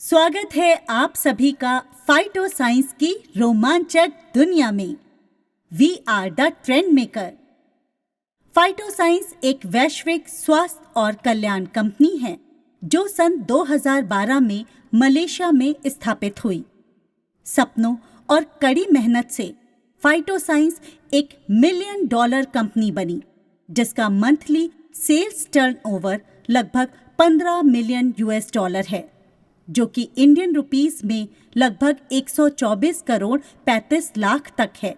स्वागत है आप सभी का फाइटो साइंस की रोमांचक दुनिया में। We are the trend maker. Phyto science एक वैश्विक स्वास्थ्य और कल्याण कंपनी है जो सन 2012 में मलेशिया में स्थापित हुई। सपनों और कड़ी मेहनत से फाइटो साइंस एक $1 मिलियन कंपनी बनी, जिसका मंथली सेल्स टर्नओवर लगभग $15 मिलियन है, जो कि इंडियन रुपीस में लगभग 124 करोड़ 35 लाख तक है।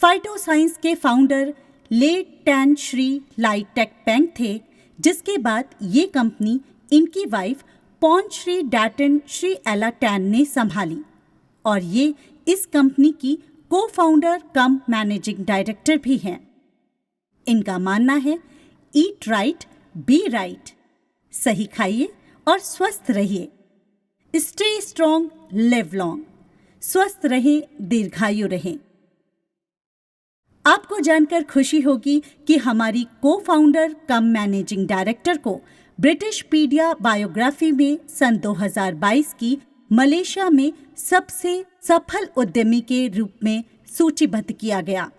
फाइटो साइंस के फाउंडर लेट टैन श्री लाई टेक पेंग थे, जिसके बाद ये कंपनी इनकी वाइफ पॉन श्री डैटन श्री एला टैन ने संभाली और ये इस कंपनी की को फाउंडर कम मैनेजिंग डायरेक्टर भी हैं। इनका मानना है, ईट राइट बी राइट, सही खाइए और स्वस्थ रहिए। स्टे स्ट्रॉन्ग लिव लॉन्ग, स्वस्थ रहें, दीर्घायु रहें। आपको जानकर खुशी होगी कि हमारी को फाउंडर कम मैनेजिंग डायरेक्टर को ब्रिटिश पीडिया बायोग्राफी में सन 2022 की मलेशिया में सबसे सफल उद्यमी के रूप में सूचीबद्ध किया गया।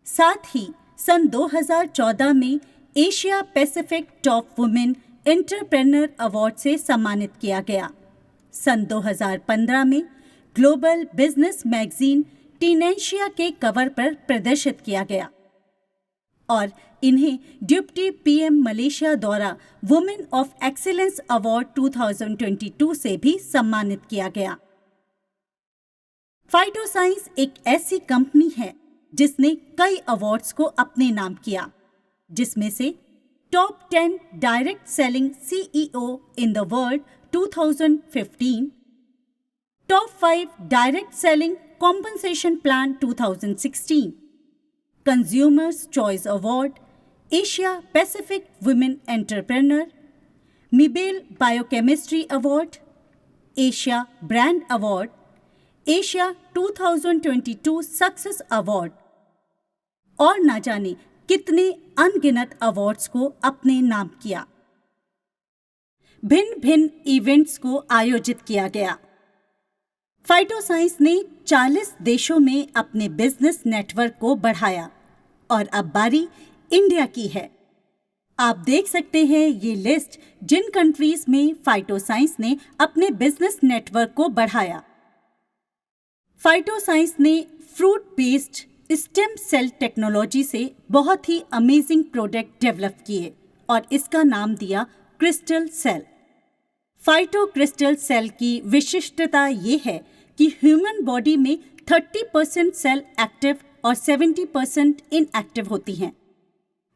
साथ ही सन 2014 में Asia Pacific top women entrepreneur award से सम्मानित किया गया। सन 2015 में ग्लोबल बिजनेस मैगजीन टीनेशिया के कवर पर प्रदर्शित किया गया और इन्हें डिप्टी पीएम मलेशिया द्वारा वुमेन ऑफ एक्सीलेंस अवार्ड 2022 से भी सम्मानित किया गया। फाइटो साइंस एक ऐसी कंपनी है जिसने कई अवार्ड्स को अपने नाम किया, जिसमें से top 10 direct selling CEO in the world 2015, top 5 direct selling compensation plan 2016, consumers choice award, Asia Pacific women entrepreneur, Mibelle biochemistry award, Asia brand award, Asia 2022 success award और ना जाने कितने अनगिनत अवार्ड्स को अपने नाम किया। भिन्न भिन्न इवेंट्स को आयोजित किया गया। फाइटो साइंस ने 40 देशों में अपने बिजनेस नेटवर्क को बढ़ाया और अब बारी इंडिया की है। आप देख सकते हैं ये लिस्ट जिन कंट्रीज में फाइटो साइंस ने अपने बिजनेस नेटवर्क को बढ़ाया। फाइटो साइंस ने fruit based stem cell technology से बहुत ही अमेजिंग प्रोडक्ट डेवलप किए और इसका नाम दिया crystal cell. Phyto crystal cell की विशिष्टता ये है कि ह्यूमन बॉडी में 30% सेल एक्टिव और 70% इनएक्टिव होती हैं।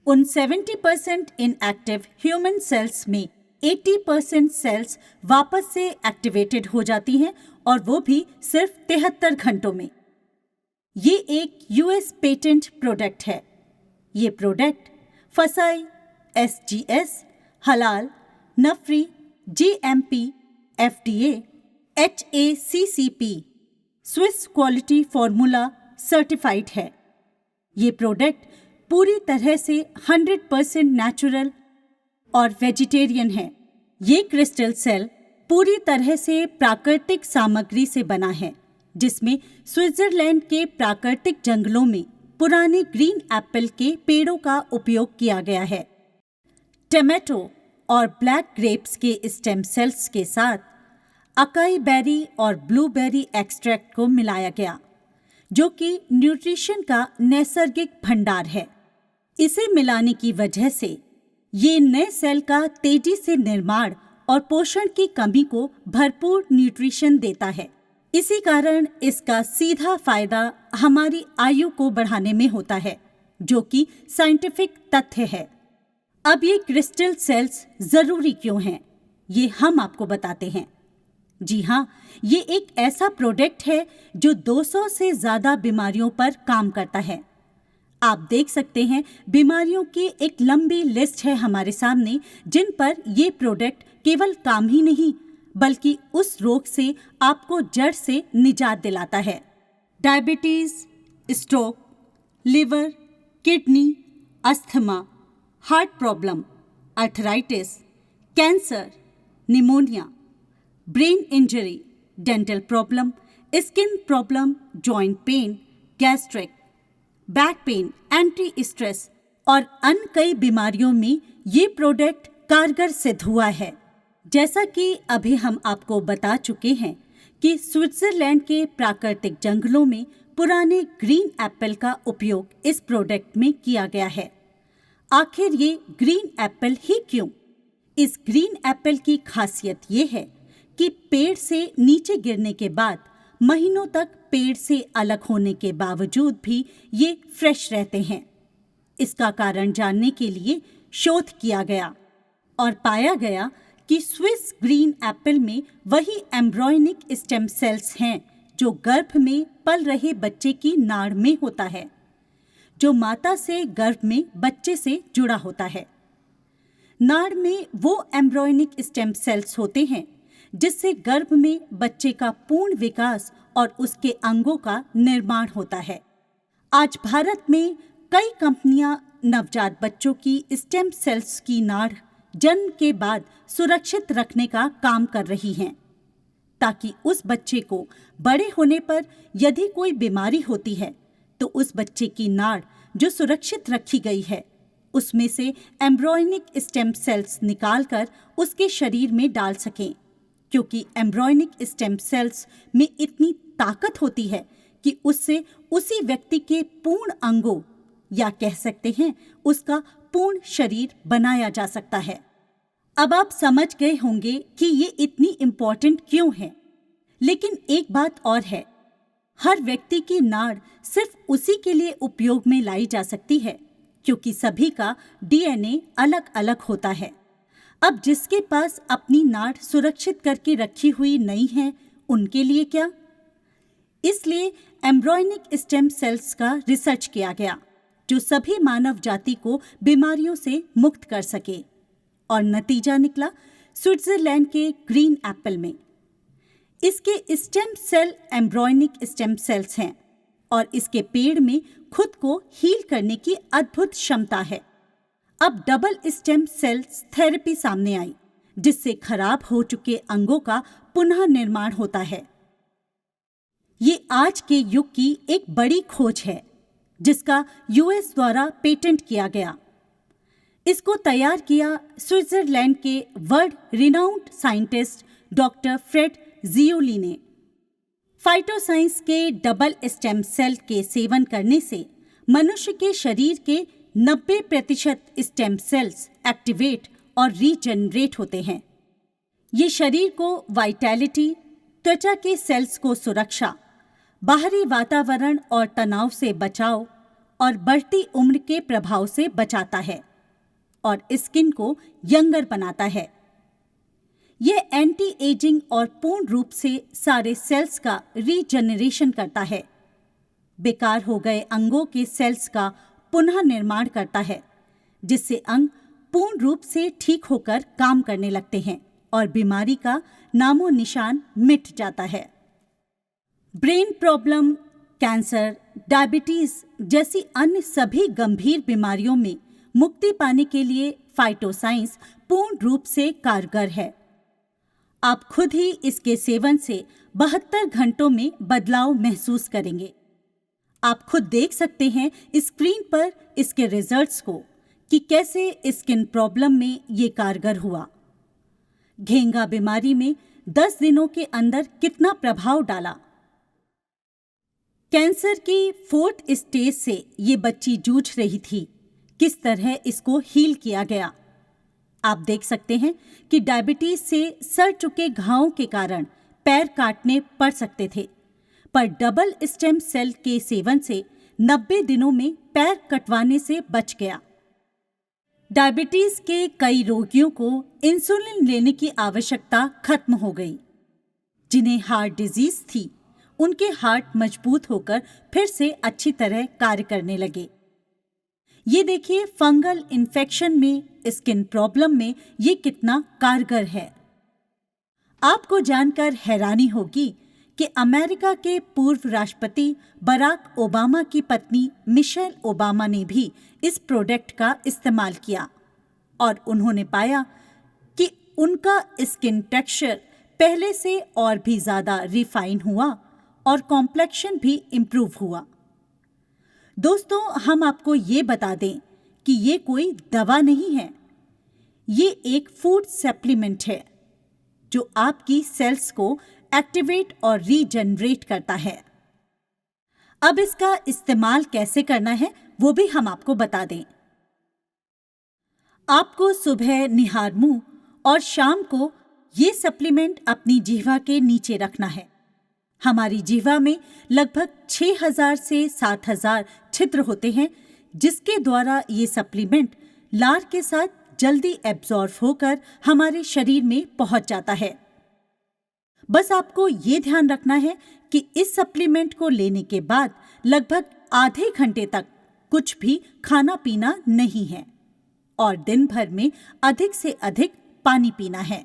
उन 70% इनएक्टिव ह्यूमन सेल्स में 80% सेल्स वापस से एक्टिवेटेड हो जाती हैं और वो भी सिर्फ 73 घंटों में। ये एक यूएस पेटेंट प्रोडक्ट है। ये प्रोडक्ट फसाई, एसजीएस, हलाल, नफरी, GMP, FDA, HACCP, Swiss quality formula certified है। ये प्रोडक्ट पूरी तरह से 100% नेचुरल और वेजिटेरियन है। ये क्रिस्टल सेल पूरी तरह से प्राकृतिक सामग्री से बना है, जिसमें स्विट्जरलैंड के प्राकृतिक जंगलों में पुराने ग्रीन एप्पल के पेड़ों का उपयोग किया गया है। टमाटो और ब्लैक ग्रेप्स के स्टेम सेल्स के साथ अकाई बेरी और ब्लूबेरी एक्सट्रैक्ट को मिलाया गया, जो कि न्यूट्रिशन का नैसर्गिक भंडार है। इसे मिलाने की वजह से ये नए सेल का तेजी से निर्माण और पोषण की कमी को भरपूर न्यूट्रिशन देता है। इसी कारण इसका सीधा फायदा हमारी आयु को बढ़ाने में होता है, जो कि साइंटिफिक तथ्य है। अब ये क्रिस्टल सेल्स जरूरी क्यों हैं, ये हम आपको बताते हैं। जी हाँ, ये एक ऐसा प्रोडक्ट है जो 200 से ज्यादा बीमारियों पर काम करता है। आप देख सकते हैं, बीमारियों की एक लंबी लिस्ट है हमारे सामने, जिन पर ये प्रोडक्ट केवल काम ही नहीं बल्कि उस रोग से आपको जड़ से निजात दिलाता है। Diabetes, stroke, liver, kidney, asthma, heart problem, arthritis, cancer, pneumonia, brain injury, dental problem, skin problem, joint pain, gastric, back pain, anti stress और अन्य कई बीमारियों में ये प्रोडक्ट कारगर सिद्ध हुआ है। जैसा कि अभी हम आपको बता चुके हैं कि स्विट्जरलैंड के प्राकृतिक जंगलों में पुराने ग्रीन एप्पल का उपयोग इस प्रोडक्ट में किया गया है। आखिर ये ग्रीन एप्पल ही क्यों? इस ग्रीन एप्पल की खासियत ये है कि पेड़ से नीचे गिरने के बाद महीनों तक पेड़ से अलग होने के बावजूद भी ये फ्रेश रहते हैं। इसका कारण जानने के लिए शोध किया गया और पाया गया कि स्विस ग्रीन एप्पल में वही एम्ब्रॉयनिक स्टेम सेल्स हैं जो गर्भ में पल रहे बच्चे की नाड़ में होता है, जो माता से गर्भ में बच्चे से जुड़ा होता है। नाड़ में वो एम्ब्रॉयनिक स्टेम सेल्स होते हैं जिससे गर्भ में बच्चे का पूर्ण विकास और उसके अंगों का निर्माण होता है। आज भारत में कई कंपनियां नवजात बच्चों की स्टेम सेल्स की नाड़ जन्म के बाद सुरक्षित रखने का काम कर रही हैं, ताकि उस बच्चे को बड़े होने पर यदि कोई बीमारी होती है तो उस बच्चे की नाड़ जो सुरक्षित रखी गई है उसमें से एम्ब्रॉयनिक स्टेम सेल्स निकालकर उसके शरीर में डाल सकें, क्योंकि एम्ब्रॉयनिक स्टेम सेल्स में इतनी ताकत होती है कि उससे उसी व्यक्ति के पूर्ण अंगों या कह सकते हैं उसका पूर्ण शरीर बनाया जा सकता है। अब आप समझ गए होंगे कि ये इतनी इम्पोर्टेंट क्यों है, लेकिन एक बात और है, हर व्यक्ति की नाड़ सिर्फ उसी के लिए उपयोग में लाई जा सकती है क्योंकि सभी का डीएनए अलग अलग होता है। अब जिसके पास अपनी नाड़ सुरक्षित करके रखी हुई नहीं है उनके लिए क्या? इसलिए एम्ब्रॉयनिक स्टेम सेल्स का रिसर्च किया गया जो सभी मानव जाति को बीमारियों से मुक्त कर सके, और नतीजा निकला स्विट्जरलैंड के ग्रीन एप्पल में। इसके stem cell embryonic stem cells हैं और इसके पेड़ में खुद को हील करने की अद्भुत क्षमता है। अब डबल स्टेम सेल्स थेरेपी सामने आई जिससे खराब हो चुके अंगों का पुनः निर्माण होता है। ये आज के युग की एक बड़ी खोज है जिसका यूएस द्वारा पेटेंट किया गया। इसको तैयार किया स्विट्जरलैंड के world renowned scientist doctor Fred जियोली ने। फाइटोसाइंस के डबल स्टेम सेल के सेवन करने से मनुष्य के शरीर के 90% स्टेम सेल्स एक्टिवेट और रीजनरेट होते हैं। ये शरीर को वाइटैलिटी, त्वचा के सेल्स को सुरक्षा, बाहरी वातावरण और तनाव से बचाव और बढ़ती उम्र के प्रभाव से बचाता है और स्किन को यंगर बनाता है। यह एंटी एजिंग और पूर्ण रूप से सारे सेल्स का रीजनरेशन करता है, बेकार हो गए अंगों के सेल्स का पुनः निर्माण करता है, जिससे अंग पूर्ण रूप से ठीक होकर काम करने लगते हैं और बीमारी का नामो निशान मिट जाता है। ब्रेन प्रॉब्लम, कैंसर, डायबिटीज जैसी अन्य सभी गंभीर बीमारियों में मुक्ति पाने के लिए फाइटोसाइंस पूर्ण रूप से कारगर है। आप खुद ही इसके सेवन से 72 घंटों में बदलाव महसूस करेंगे। आप खुद देख सकते हैं स्क्रीन पर इसके रिजल्ट्स को कि कैसे स्किन प्रॉब्लम में ये कारगर हुआ। घेंगा बीमारी में 10 दिनों के अंदर कितना प्रभाव डाला। कैंसर की 4th स्टेज से ये बच्ची जूझ रही थी, किस तरह इसको हील किया गया। आप देख सकते हैं कि डायबिटीज से सड़ चुके घावों के कारण पैर काटने पड़ सकते थे, पर डबल स्टेम सेल के सेवन से 90 दिनों में पैर कटवाने से बच गया। डायबिटीज के कई रोगियों को इंसुलिन लेने की आवश्यकता खत्म हो गई। जिन्हें हार्ट डिजीज थी, उनके हार्ट मजबूत होकर फिर से अच्छी तरह कार्य करने लगे। ये देखिए, फंगल इन्फेक्शन में, स्किन प्रॉब्लम में ये कितना कारगर है। आपको जानकर हैरानी होगी कि अमेरिका के पूर्व राष्ट्रपति बराक ओबामा की पत्नी मिशेल ओबामा ने भी इस प्रोडक्ट का इस्तेमाल किया और उन्होंने पाया कि उनका स्किन टेक्सचर पहले से और भी ज्यादा रिफाइन हुआ और कॉम्प्लेक्शन भी इम्प्रूव हुआ। दोस्तों, हम आपको ये बता दें कि ये कोई दवा नहीं है, ये एक फूड सप्लीमेंट है जो आपकी सेल्स को एक्टिवेट और रीजनरेट करता है। अब इसका इस्तेमाल कैसे करना है वो भी हम आपको बता दें। आपको सुबह निहार मुंह और शाम को ये सप्लीमेंट अपनी जिह्वा के नीचे रखना है। हमारी जिह्वा में लगभग 6000 से 7000 छिद्र होते हैं, जिसके द्वारा ये सप्लीमेंट लार के साथ जल्दी एब्जॉर्ब होकर हमारे शरीर में पहुंच जाता है। बस आपको ये ध्यान रखना है कि इस सप्लीमेंट को लेने के बाद लगभग आधे घंटे तक कुछ भी खाना पीना नहीं है और दिन भर में अधिक से अधिक पानी पीना है।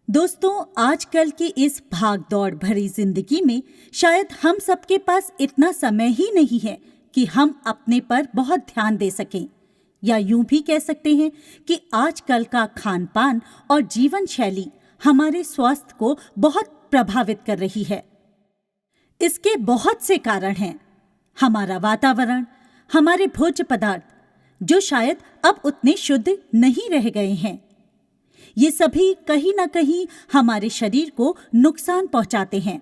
दोस्तों, आजकल की इस भाग-दौड़ भरी जिंदगी में शायद हम सबके पास इतना समय ही नहीं है कि हम अपने पर बहुत ध्यान दे सकें, या यूं भी कह सकते हैं कि आजकल का खान पान और जीवन शैली हमारे स्वास्थ्य को बहुत प्रभावित कर रही है। इसके बहुत से कारण हैं। हमारा वातावरण, हमारे भोज्य पदार्थ जो शायद अब उतने शुद्ध नहीं रह गए हैं, ये सभी कहीं ना कहीं हमारे शरीर को नुकसान पहुंचाते हैं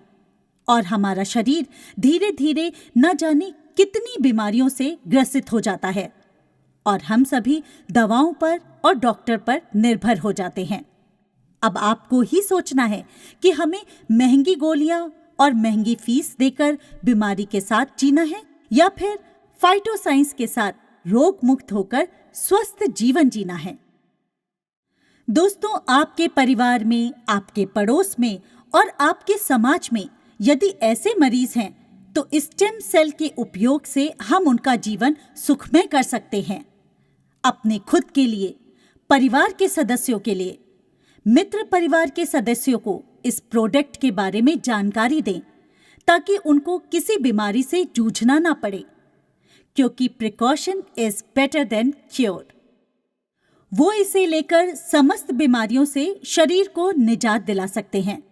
और हमारा शरीर धीरे धीरे न जाने कितनी बीमारियों से ग्रसित हो जाता है और हम सभी दवाओं पर और डॉक्टर पर निर्भर हो जाते हैं। अब आपको ही सोचना है कि हमें महंगी गोलियां और महंगी फीस देकर बीमारी के साथ जीना है या फिर फाइटोसाइंस के साथ रोग मुक्त होकर स्वस्थ जीवन जीना है। दोस्तों, आपके परिवार में, आपके पड़ोस में और आपके समाज में यदि ऐसे मरीज हैं तो स्टेम सेल के उपयोग से हम उनका जीवन सुखमय कर सकते हैं। अपने खुद के लिए, परिवार के सदस्यों के लिए, मित्र परिवार के सदस्यों को इस प्रोडक्ट के बारे में जानकारी दें ताकि उनको किसी बीमारी से जूझना ना पड़े, क्योंकि precaution is better than cure. वो इसे लेकर समस्त बीमारियों से शरीर को निजात दिला सकते हैं।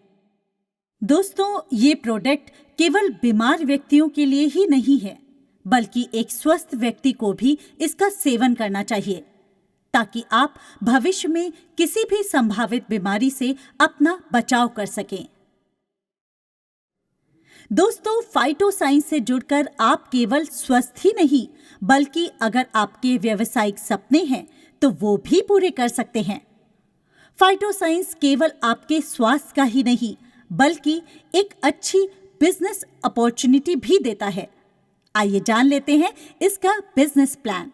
दोस्तों, ये प्रोडक्ट केवल बीमार व्यक्तियों के लिए ही नहीं है, बल्कि एक स्वस्थ व्यक्ति को भी इसका सेवन करना चाहिए ताकि आप भविष्य में किसी भी संभावित बीमारी से अपना बचाव कर सकें। दोस्तों, फाइटोसाइंस से जुड़कर आप केवल स्वस्थ ही नहीं, बल्कि अगर आपके व्यावसायिक सपने हैं तो वो भी पूरे कर सकते हैं। फाइटोसाइंस केवल आपके स्वास्थ्य का ही नहीं, बल्कि एक अच्छी बिजनेस अपॉर्चुनिटी भी देता है। आइए जान लेते हैं इसका बिजनेस प्लान।